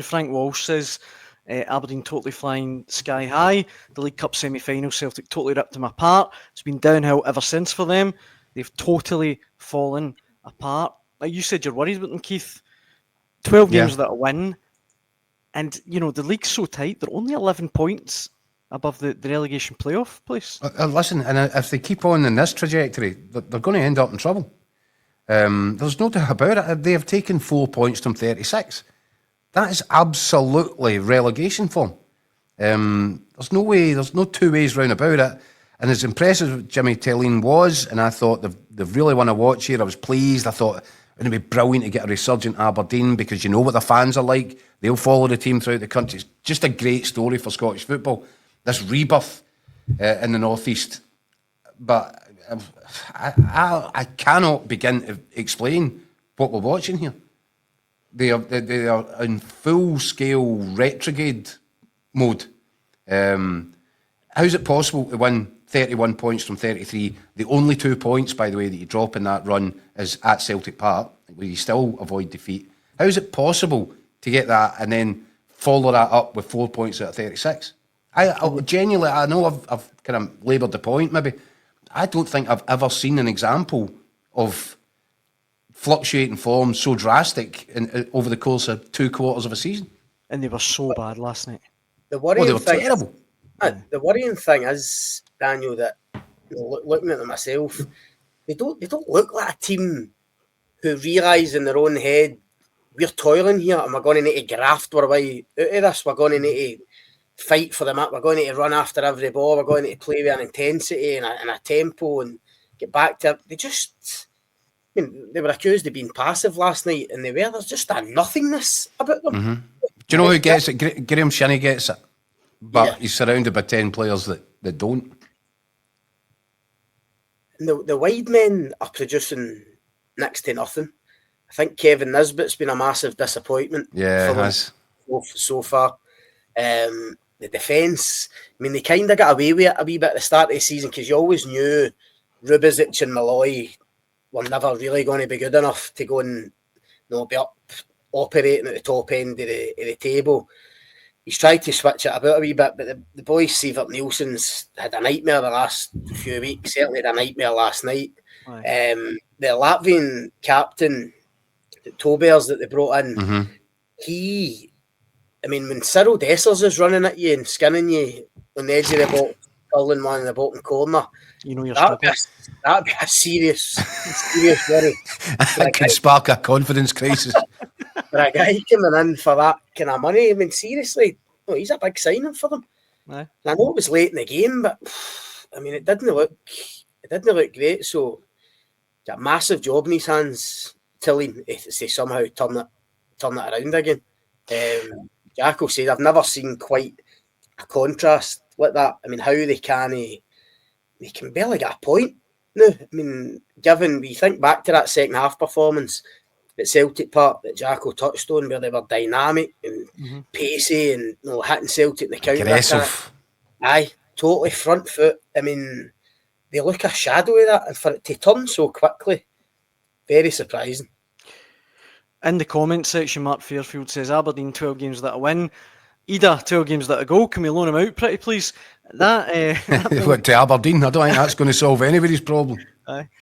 Frank Walsh says, Aberdeen totally flying sky high. The League Cup semi-final, Celtic totally ripped them apart. It's been downhill ever since for them. They've totally fallen apart. Like you said, you're worried about them, Keith. 12 games that a win. And, the league's so tight, they're only 11 points above the relegation playoff place. Listen, and if they keep on in this trajectory, they're going to end up in trouble. There's no doubt about it. They have taken 4 points from 36. That is absolutely relegation form. There's no way, there's no two ways round about it. And as impressive as Jimmy Thelin was, and I thought they've really won a watch here, I was pleased. I thought it would be brilliant to get a resurgent Aberdeen, because you know what the fans are like. They'll follow the team throughout the country. It's just a great story for Scottish football, this rebirth in the North East. But I cannot begin to explain what we're watching here. They are in full-scale retrograde mode. How's it possible to win 31 points from 33? The only 2 points, by the way, that you drop in that run is at Celtic Park, where you still avoid defeat. How is it possible to get that and then follow that up with 4 points out of 36? I genuinely, I know I've kind of laboured the point, maybe. I don't think I've ever seen an example of fluctuating form so drastic over the course of 2 quarters of a season. And they were so bad last night. The worrying they were thing terrible. The worrying thing is, Daniel, that looking at them myself, they don't look like a team who realise in their own head, we're toiling here and we're going to need to graft our way out of this. We're going to need to fight for the map. We're going to need to run after every ball. We're going to need to play with an intensity and a tempo and get back to it. They were accused of being passive last night, and there's just a nothingness about them. Mm-hmm. Do you know who gets it? Graham Shinney gets it, but he's surrounded by 10 players that don't. And the wide men are producing next to nothing. I think Kevin Nisbet's been a massive disappointment. Yeah, it has. So far. The defence, they kind of got away with it a wee bit at the start of the season, because you always knew Rubizic and Malloy were never really going to be good enough to go and be up operating at the top end of the table. He's tried to switch it about a wee bit, but the boy Sievert Nielsen's had a nightmare the last few weeks. Certainly had a nightmare last night. The Latvian captain, the Tobers that they brought in, when Cyril Dessers is running at you and skinning you on the edge of the box, pulling one in the bottom corner, that'd be a serious worry. That could spark a confidence crisis. For a guy coming in for that kind of money, seriously, he's a big signing for them. And I know it was late in the game, but it didn't look great. So, got a massive job in his hands, Thelin, to somehow turn it around again. Jacko said, I've never seen quite a contrast like that. How they can barely get a point now. Given we think back to that second half performance at Celtic Park that Jacko touched on, where they were dynamic and pacey and hitting Celtic in the counter aggressive. Aye, totally front foot. They look a shadow of that, and for it to turn so quickly, very surprising. In the comment section, Mark Fairfield says, Aberdeen 12 games that a win. Ida, 12 games that a goal. Can we loan him out, pretty please? That What, to Aberdeen? I don't think that's going to solve anybody's problem. Aye.